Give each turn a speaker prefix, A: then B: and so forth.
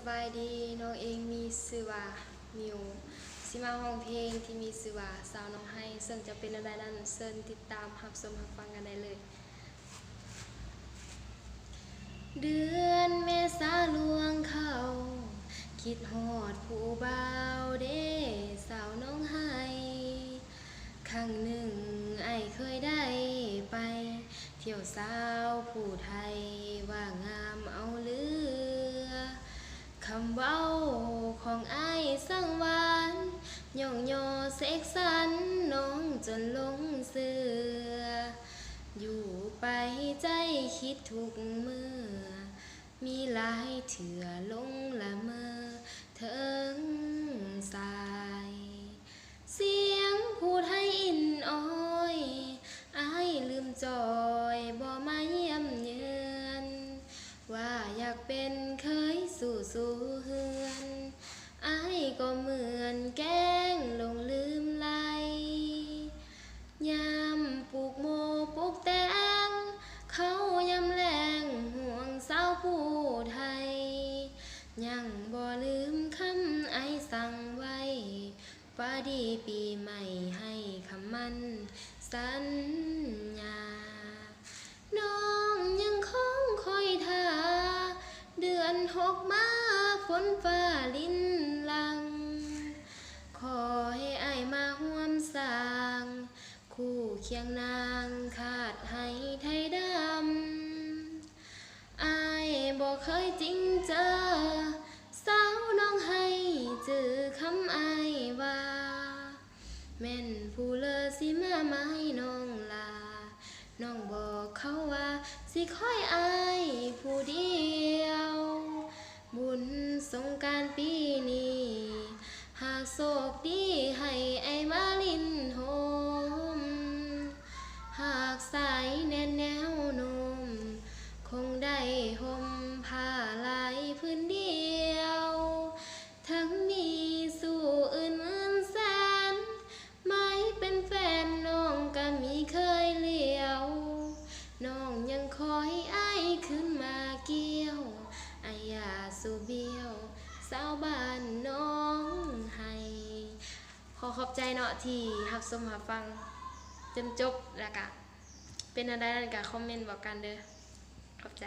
A: บายดีน้องเองมีชื่อว่ามิวสิมาห้องเพลงที่มีชื่อว่าสาวน้องให้ซึ่งจะเป็นอะไรนั้นเชิญติดตามรับชมรับฟังกันได้เลยเดือนเมษาลวงเข้าคิดฮอดผู้บ่าวเด้สาวน้องให้ครั้งหนึ่งไอเคยได้ไปเที่ยวสาวผู้ไทยว่างามเอาเลือคำเว้าของไอสังหวานย่องย่อเสกสรรน้องจนหลงเสืออยู่ไปใจคิดทุกเมื่อมีหลายเถื่อลงละเมอเถิงสายเสียงผู้ไทยอินอ้อยอายลืมจอยบ่มาเยี่ยมเยือนว่าอยากเป็นเคยสู่เฮือนอายก็เหมือนแกล้งลงลืมไหลยามปลูกโมปลูกแตงเขายำแรงห่วงสาวผู้ไทยยังบ่ลืมคำไอสั่งไว้ฟ้าดีปีใหม่ให้คำมั่นสัญญาน้องยังคงคอยท่าเดือนหกมาฝนฟ้าลิ้นลังขอให้อายมาห่วมสร้างคู่เคียงนางขาดให้ไทยดำอายบอกเคยจริงเจอสาวน้องให้จือคำอายว่าแม่นผู้เลอสิมาไม้น้องลาน้องบอกเขาว่าสิคอยอายผู้เดียวบุญสงกรานต์ปีนี้หากโศกดีให้ไอมาลินโฮมหากสายแน่นแนวนมคงได้ห่มผ้าลายพื้นเดียวทั้งมีสู่อื่นหมื่นแสนไม่เป็นแฟนน้องก็มีเคยเลี้ยวน้องยังคอยไอ้ขึ้นมาเกี่ยวไอ้ยาสู่เบี้ยวสาวบ้านน้องให้ขอบใจเนาะที่รับชมรับฟังจนจบแล้วก็เป็นอะไรนั่นก็คอมเมนต์บอกกันเด้อขอบใจ